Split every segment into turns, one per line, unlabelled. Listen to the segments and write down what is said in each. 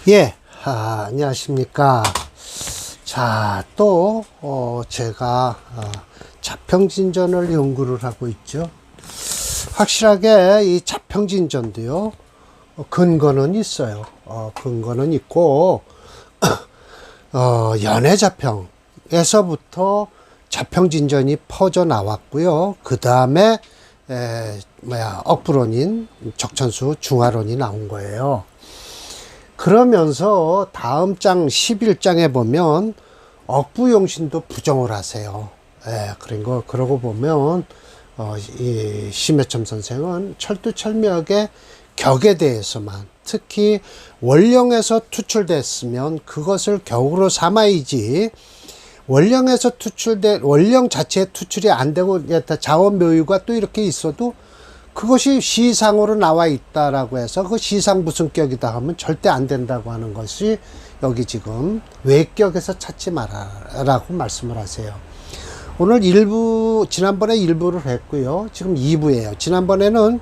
예, 안녕하십니까. 자, 또, 제가, 자평진전을 연구를 하고 있죠. 확실하게 이 자평진전도요, 근거는 있어요. 근거는 있고, 연해자평에서부터 자평진전이 퍼져 나왔고요. 그 다음에, 억부론인 적천수 중화론이 나온 거예요. 그러면서 다음 장 11장에 보면 억부용신도 부정을 하세요. 그러고 보면 이 심해첨 선생은 철두철미하게 격에 대해서만, 특히 원령에서 투출됐으면 그것을 격으로 삼아야지, 원령에서 원령 자체에 투출이 안 되고 자원묘유가 또 이렇게 있어도 그것이 시상으로 나와 있다라고 해서 그 시상 무슨 격이다 하면 절대 안 된다고 하는 것이 여기 지금 외격에서 찾지 마라라고 말씀을 하세요. 오늘 지난번에 1부를 했고요. 지금 2부예요. 지난번에는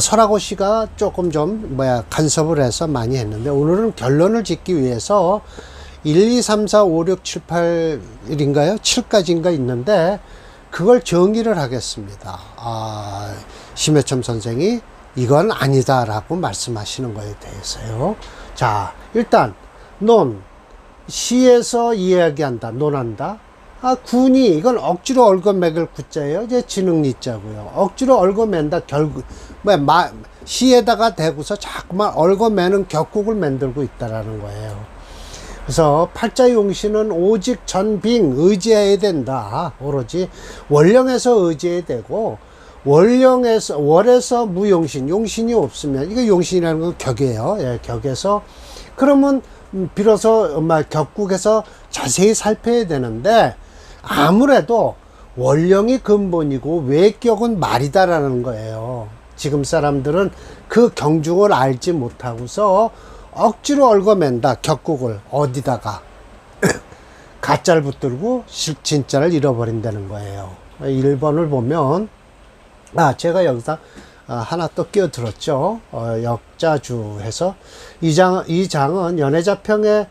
설하고 씨가 조금 좀 간섭을 해서 많이 했는데, 오늘은 결론을 짓기 위해서 1, 2, 3, 4, 5, 6, 7, 8일인가요? 7까지인가 있는데 그걸 정의를 하겠습니다. 심해첨 선생이 이건 아니다라고 말씀하시는 거에 대해서요. 자, 일단 시에서 이야기한다, 논한다. 군이, 이건 억지로 얽어매길 구자예요. 이제 지능리자고요. 억지로 얽어맨다. 결국 시에다가 대고서 자꾸만 얽어매는 격국을 만들고 있다라는 거예요. 그래서 팔자용신은 오직 전빙 의지해야 된다. 오로지 원령에서 의지해야 되고, 월에서 무용신, 용신이 없으면, 이거 용신이라는 건 격이에요. 격에서 그러면 비로소 격국에서 자세히 살펴야 되는데, 아무래도 원령이 근본이고 외격은 말이다라는 거예요. 지금 사람들은 그 경중을 알지 못하고서 억지로 얽어맨다. 격국을 어디다가 가짜를 붙들고 진짜를 잃어버린다는 거예요. 1번을 보면, 제가 여기서 하나 또 끼어들었죠. 역자주 해서 이 장은 연해자평에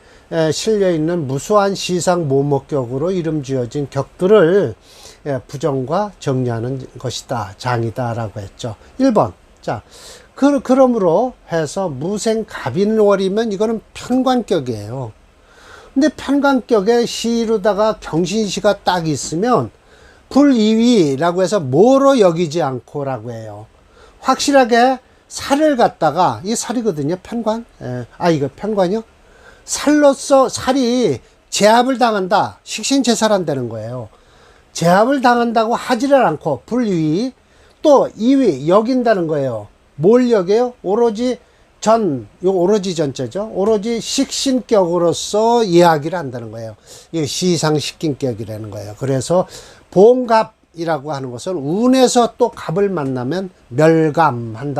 실려있는 무수한 시상 모목격으로 이름 지어진 격들을 부정과 정리하는 것이다, 장이다 라고 했죠. 1번. 자, 그러므로 해서 무생갑인월이면 이거는 편관격이에요. 근데 편관격에 시로다가 경신시가 딱 있으면 불이위라고 해서 뭐로 여기지 않고라고 해요. 확실하게 살을 갖다가, 이 살이거든요, 편관. 이거 편관이요? 살로서 살이 제압을 당한다, 식신제살한다는 거예요. 제압을 당한다고 하지를 않고 불이위, 또 이위 여긴다는 거예요. 뭘 여겨요? 오로지 오로지 전자죠. 오로지 식신격으로서 이야기를 한다는 거예요. 이 시상식긴격이라는 거예요. 그래서 봉갑이라고 하는 것은 운에서 또 갑을 만나면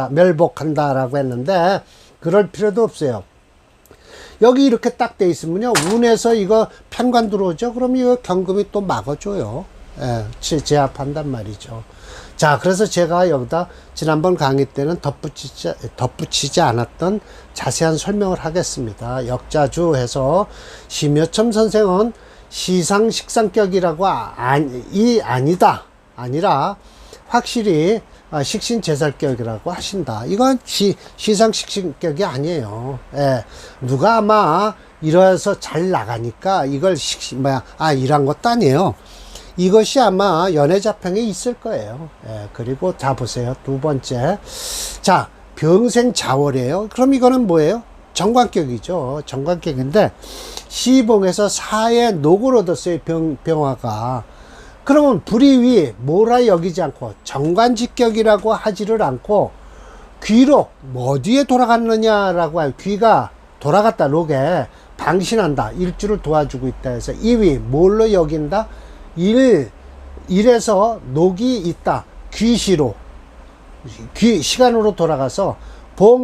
멸복한다라고 했는데, 그럴 필요도 없어요. 여기 이렇게 딱 돼 있으면요, 운에서 이거 편관 들어오죠. 그럼 이거 경금이 또 막아줘요. 제압한단 말이죠. 자, 그래서 제가 여기다 지난번 강의 때는 덧붙이지 않았던 자세한 설명을 하겠습니다. 역자주 해서 심여첨 선생은 시상식상격이라고 아니라 확실히 식신제살격이라고 하신다. 이건 시상식신격이 아니에요. 누가 아마 이래서 잘 나가니까 이걸 이란 것도 아니에요. 이것이 아마 연해자평에 있을 거예요. 그리고 자, 보세요. 두 번째. 자, 병생자월이에요. 그럼 이거는 뭐예요? 정관격이죠. 정관격인데, 시봉에서 사의 녹을 얻었어요. 병화가. 그러면 불이위, 뭐라 여기지 않고, 정관직격이라고 하지를 않고, 귀록, 어디에 돌아갔느냐라고 해요. 귀가 돌아갔다, 녹에. 방신한다. 일주를 도와주고 있다 해서, 이위, 뭘로 여긴다? 일에서 녹이 있다. 귀시로, 시간으로 돌아가서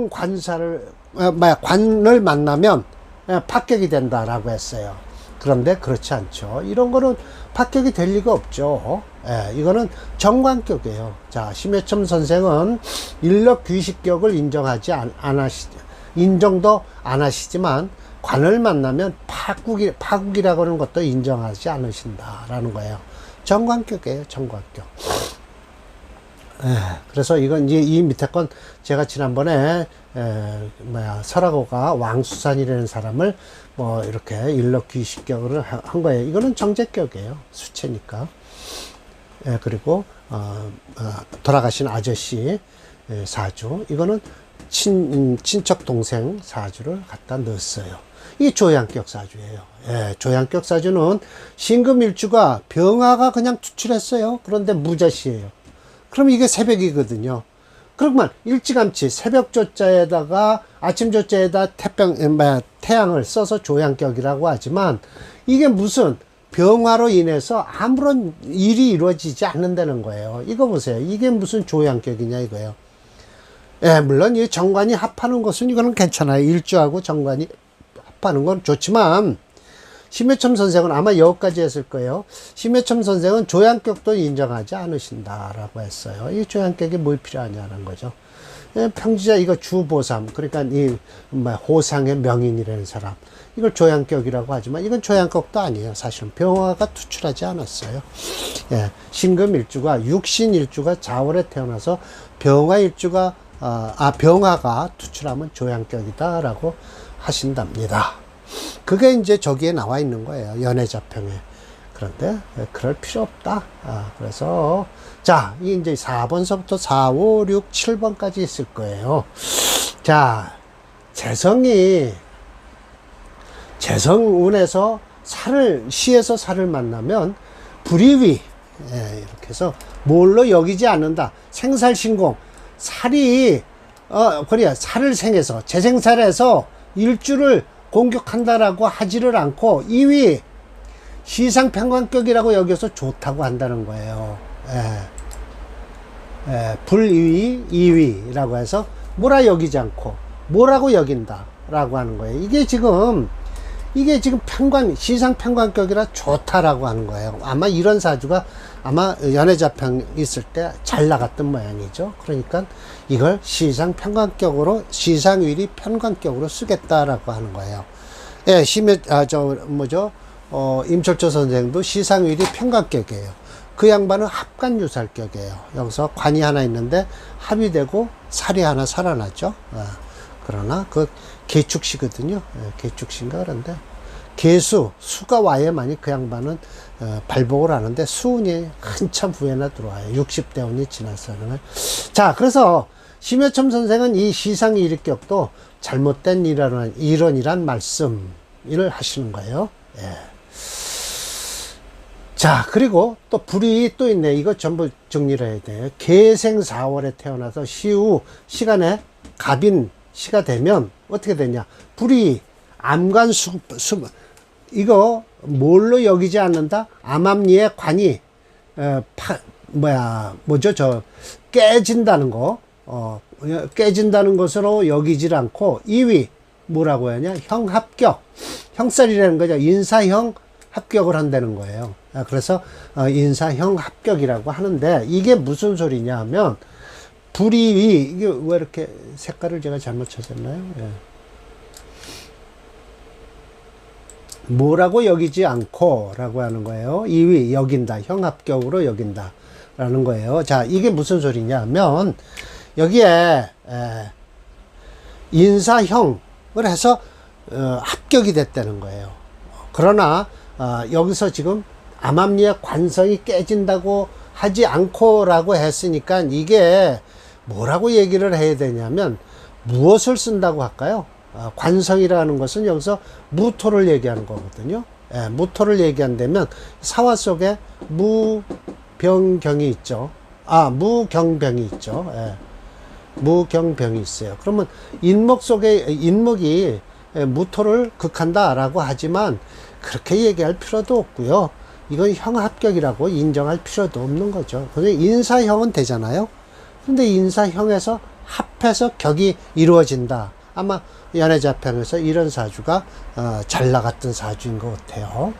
관을 만나면 합격이 된다라고 했어요. 그런데 그렇지 않죠. 이런 거는 합격이 될 리가 없죠. 이거는 정관격이에요. 자, 심해첨 선생은 일력 귀식격을 인정하지 인정도 안 하시지만 관을 만나면 파국이라고 하는 것도 인정하지 않으신다라는 거예요. 정관격이에요, 정관격. 그래서 이건 이제 이 밑에 건 제가 지난번에 설하고가 왕수산이라는 사람을 뭐 이렇게 일럭귀식격을 한 거예요. 이거는 정제격이에요. 수체니까. 그리고 돌아가신 아저씨 사주, 이거는 친척 동생 사주를 갖다 넣었어요. 이게 조양격 사주예요. 조양격 사주는 신금일주가 병화가 그냥 투출했어요. 그런데 무자시예요. 그럼 이게 새벽이거든요. 그러면 일찌감치 새벽 조자에다가 아침 조자에다 태양을 써서 조양격이라고 하지만, 이게 무슨 병화로 인해서 아무런 일이 이루어지지 않는다는 거예요. 이거 보세요. 이게 무슨 조양격이냐 이거예요. 물론 이 정관이 합하는 것은 이거는 괜찮아요. 일주하고 정관이 합하는 건 좋지만, 심해첨 선생은 아마 여기까지 했을 거예요. 심해첨 선생은 조양격도 인정하지 않으신다라고 했어요. 이 조양격이 뭘 필요하냐는 거죠. 평지자 이거 주보삼, 그러니까 이 호상의 명인이라는 사람, 이걸 조양격이라고 하지만 이건 조양격도 아니에요. 사실은 병화가 투출하지 않았어요. 신금일주가 육신일주가 자월에 태어나서 병화일주가 병화가 투출하면 조양격이다라고 하신답니다. 그게 이제 저기에 나와 있는 거예요. 연애자평에. 그런데 그럴 필요 없다. 그래서 자, 이게 이제 4번서부터 4, 5, 6, 7번까지 있을 거예요. 자, 재성운에서 시에서 살을 만나면 불이위, 이렇게 해서 뭘로 여기지 않는다. 생살신공, 살이 그래야 살을 생해서 재생살해서 일주를 공격한다라고 하지를 않고 2위 시상평관격이라고 여기서 좋다고 한다는 거예요. 불이위, 2위라고 해서 뭐라 여기지 않고 뭐라고 여긴다 라고 하는 거예요. 이게 지금 시상평관격이라 좋다라고 하는 거예요. 아마 이런 사주가 아마 연애자평 있을 때 잘 나갔던 모양이죠. 그러니까 이걸 시상평관격으로, 시상위리 평관격으로 쓰겠다라고 하는 거예요. 임철조 선생도 시상위리 평관격이에요. 그 양반은 합관유살격이에요. 여기서 관이 하나 있는데 합이 되고 살이 하나 살아나죠. 그러나 그 개축시거든요. 개축시인가 그런데 수가 와야만이 그 양반은 발복을 하는데 수운이 한참 후에나 들어와요. 60대 운이 지나서는. 자, 그래서 심여첨 선생은 이 시상이일격도 잘못된 이론이란 말씀을 하시는 거예요. 자, 그리고 또 불이 또 있네. 이거 전부 정리를 해야 돼요. 계생 4월에 태어나서 시후 시간에 갑인 시가 되면 어떻게 되냐. 불이 암관 이거 뭘로 여기지 않는다? 암암리의 관이 깨진다는 거, 깨진다는 것으로 여기질 않고 2위 뭐라고 하냐? 형합격, 형살이라는 거죠. 인사형 합격을 한다는 거예요. 그래서 인사형 합격이라고 하는데, 이게 무슨 소리냐 하면 불이위, 이게 왜 이렇게 색깔을 제가 잘못 찾았나요? 뭐라고 여기지 않고 라고 하는 거예요. 2위 여긴다, 형합격으로 여긴다 라는 거예요. 자, 이게 무슨 소리냐 하면 여기에 인사형을 해서 합격이 됐다는 거예요. 그러나 여기서 지금 암암리의 관성이 깨진다고 하지 않고 라고 했으니까 이게 뭐라고 얘기를 해야 되냐면 무엇을 쓴다고 할까요? 관성이라는 것은 여기서 무토를 얘기하는 거거든요. 무토를 얘기한다면 사화 속에 무병경이 있죠. 무경병이 있죠. 무경병이 있어요. 그러면 인목 속에 인목이 무토를 극한다라고 하지만 그렇게 얘기할 필요도 없고요. 이건 형합격이라고 인정할 필요도 없는 거죠. 근데 인사형은 되잖아요. 근데 인사형에서 합해서 격이 이루어진다. 아마 연애자평에서 이런 사주가 잘 나갔던 사주인 것 같아요.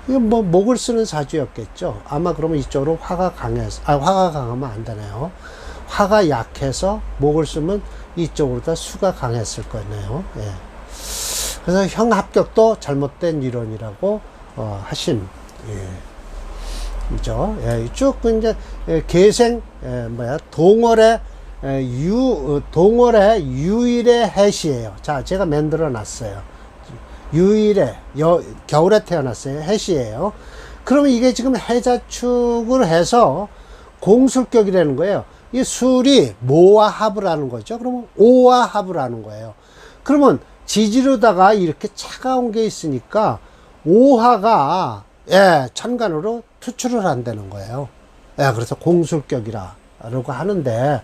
이거 뭐 목을 쓰는 사주였겠죠. 아마 그러면 이쪽으로 화가 강하면 안 되네요. 화가 약해서 목을 쓰면 이쪽으로다 수가 강했을 거네요. 예. 그래서 형 합격도 잘못된 이론이라고 하심. 예. 그죠? 예. 쭉 이제 계생 동월의 동월의 유일의 해시예요. 자, 제가 만들어 놨어요. 유일의 겨울에 태어났어요. 해시예요. 그러면 이게 지금 해자축을 해서 공술격이라는 거예요. 이 술이 모와 합을 하는 거죠. 그러면 오와 합을 하는 거예요. 그러면 지지로다가 이렇게 차가운 게 있으니까 오화가 천간으로 투출을 한다는 거예요. 그래서 공술격이라고 하는데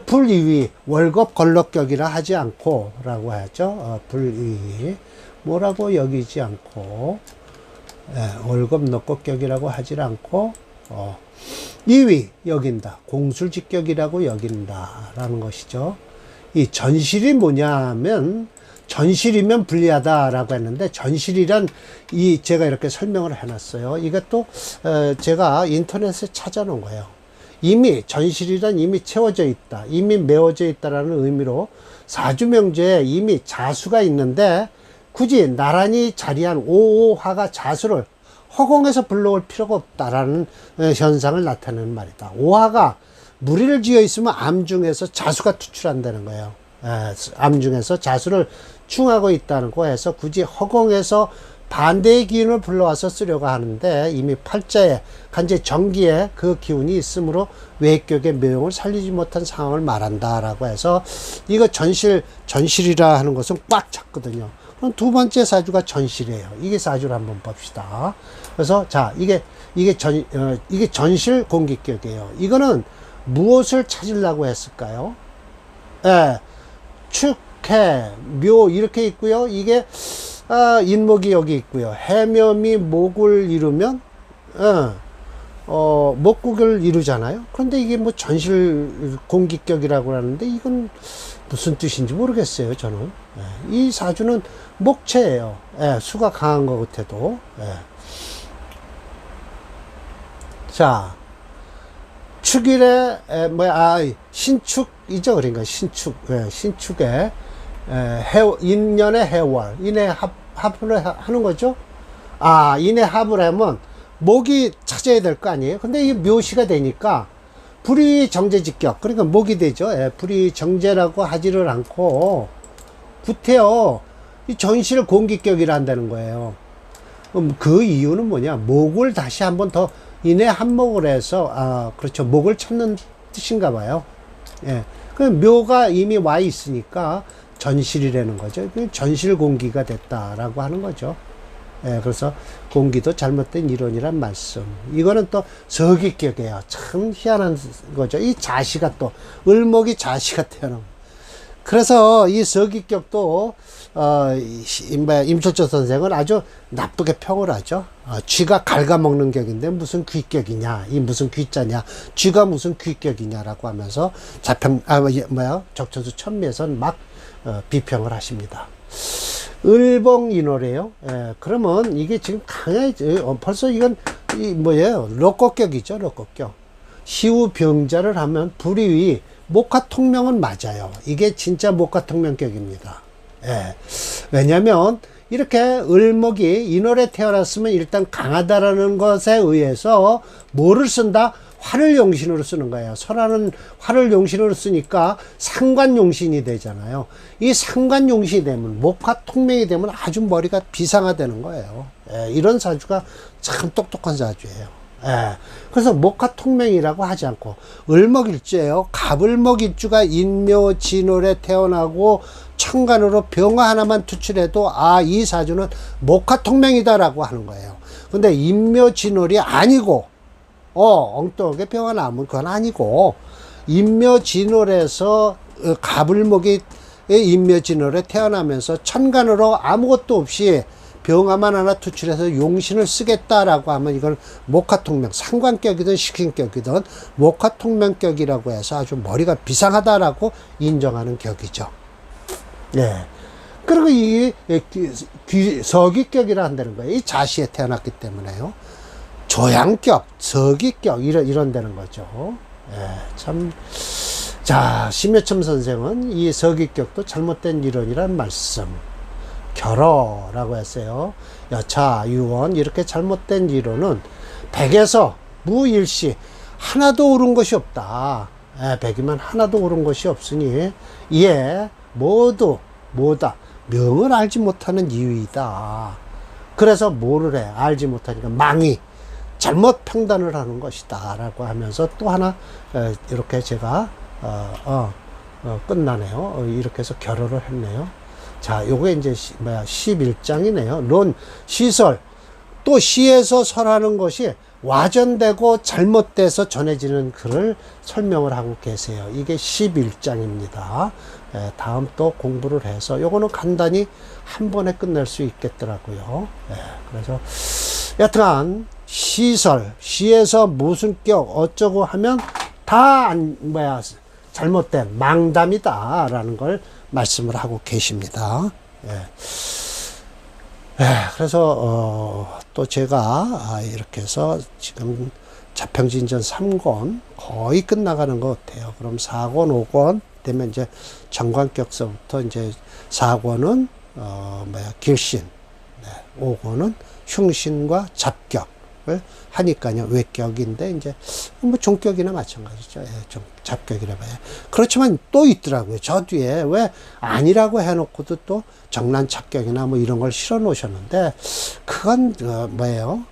불이위 월급 걸럭격이라 하지 않고 라고 하죠. 불이위 뭐라고 여기지 않고 월급 넣고격이라고 하지 않고 이위 여긴다. 공술직격이라고 여긴다라는 것이죠. 이 전실이 뭐냐면 전실이면 불리하다라고 했는데 전실이란 제가 이렇게 설명을 해놨어요. 이것도 제가 인터넷에 찾아놓은 거예요. 이미 전실이란 이미 채워져 있다. 이미 메워져 있다라는 의미로 사주명제에 이미 자수가 있는데 굳이 나란히 자리한 오화가 자수를 허공에서 불러올 필요가 없다라는 현상을 나타내는 말이다. 오화가 무리를 지어 있으면 암중에서 자수가 투출한다는 거예요. 암중에서 자수를 충하고 있다는 거에서 굳이 허공에서 반대의 기운을 불러와서 쓰려고 하는데 이미 팔자에 간제 정기에 그 기운이 있으므로 외격의 묘용을 살리지 못한 상황을 말한다라고 해서 이거 전실이라 하는 것은 꽉 찼거든요. 그럼 두 번째 사주가 전실이에요. 이게 사주를 한번 봅시다. 그래서 자 이게 전실 공기격이에요. 이거는 무엇을 찾으려고 했을까요? 축, 해, 묘 이렇게 있고요. 이게 인목이 여기 있고요. 해묘미 목을 이루면 목국을 이루잖아요. 그런데 이게 뭐 전실 공기격이라고 하는데 이건 무슨 뜻인지 모르겠어요. 저는 이 사주는 목체예요. 수가 강한 것 같아도. 자, 축일에 신축이죠. 그러니까 신축에 인년의 해월 인해 합을 하는 거죠. 인해 합을 하면 목이 찾아야 될 거 아니에요. 근데 이게 묘시가 되니까 불이 정제직격, 그러니까 목이 되죠. 불이 정제라고 하지를 않고 구태여 이 전실 공기격이라 한다는 거예요. 그럼 그 이유는 뭐냐? 목을 다시 한번 더 인해 한목을 해서 그렇죠. 목을 찾는 뜻인가 봐요. 그 묘가 이미 와 있으니까 전실이라는 거죠. 전실 공기가 됐다라고 하는 거죠. 그래서 공기도 잘못된 이론이란 말씀. 이거는 또 서기격이에요. 참 희한한 거죠. 이 자시가 또 을목이 자시가 태어난. 그래서 이 서기격도 임철조 선생은 아주 나쁘게 평을 하죠. 쥐가 갉아먹는 격인데 무슨 귀격이냐, 이 무슨 귀자냐, 쥐가 무슨 귀격이냐라고 하면서 적천수 천미에선 막 비평을 하십니다. 을봉인호래요. 그러면 이게 지금 강하게 벌써 이건 럭곡격이죠. 럭곡격. 시우 병자를 하면 불이위 목화통명은 맞아요. 이게 진짜 목화통명격입니다. 왜냐면 이렇게 을목이 인월에 태어났으면 일단 강하다라는 것에 의해서 뭐를 쓴다? 화를 용신으로 쓰는 거예요. 설하는 화를 용신으로 쓰니까 상관용신이 되잖아요. 이 상관용신이 되면 목화통명이 되면 아주 머리가 비상화되는 거예요. 이런 사주가 참 똑똑한 사주예요. 그래서 목화통명이라고 하지 않고 을목일주예요. 갑을목일주가 인묘진월에 태어나고 천간으로 병화 하나만 투출해도 이 사주는 목화통명이다라고 하는 거예요. 근데 인묘진월이 아니고 엉뚱하게 병화 나오면 그건 아니고 인묘진월에서 갑을목이 인묘진월에 태어나면서 천간으로 아무것도 없이 병화만 하나 투출해서 용신을 쓰겠다라고 하면 이건 목화통명, 상관격이든 식신격이든 목화통명격이라고 해서 아주 머리가 비상하다라고 인정하는 격이죠. 그리고 이 서기격이라 한다는 거예요. 이 자시에 태어났기 때문에요. 조양격, 서기격 이런 되는 거죠. 참 자, 심여첨 선생은 이 서기격도 잘못된 이론이란 말씀, 결어라고 했어요. 여차, 유언 이렇게 잘못된 이론은 백에서 무일시 하나도 옳은 것이 없다. 백이면 하나도 옳은 것이 없으니 이에 모두 뭐다? 명을 알지 못하는 이유이다. 그래서 뭐를 해? 알지 못하니까 망의, 잘못 평단을 하는 것이다 라고 하면서 또 하나 이렇게 제가 끝나네요. 이렇게 해서 결어를 했네요. 자, 요게 이제 11장이네요. 론, 시설. 또 시에서 설하는 것이 와전되고 잘못돼서 전해지는 글을 설명을 하고 계세요. 이게 11장입니다. 다음 또 공부를 해서 요거는 간단히 한 번에 끝낼 수 있겠더라고요. 그래서 여튼간 시설, 시에서 무슨 격 어쩌고 하면 다 잘못된 망담이다 라는 걸 말씀을 하고 계십니다. 그래서 또 제가 이렇게 해서 지금 자평진전 3권 거의 끝나가는 것 같아요. 그럼 4권, 5권 되면 이제 정관격서부터 이제 4권은 길신, 5권은 흉신과 잡격을 하니까요. 외격인데 이제 뭐 종격이나 마찬가지죠. 좀 잡격이라 봐요. 그렇지만 또 있더라고요. 저 뒤에 왜 아니라고 해놓고도 또 정난 착격이나 뭐 이런 걸 실어 놓으셨는데 그건 뭐예요?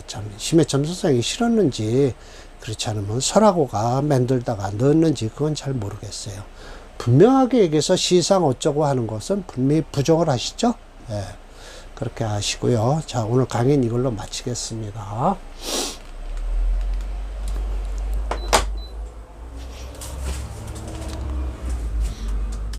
참 심해첨 선생이 실었는지 그렇지 않으면 설하고가 만들다가 넣었는지 그건 잘 모르겠어요. 분명하게 얘기해서 시상 어쩌고 하는 것은 분명히 부정을 하시죠. 그렇게 하시고요. 자, 오늘 강의는 이걸로 마치겠습니다.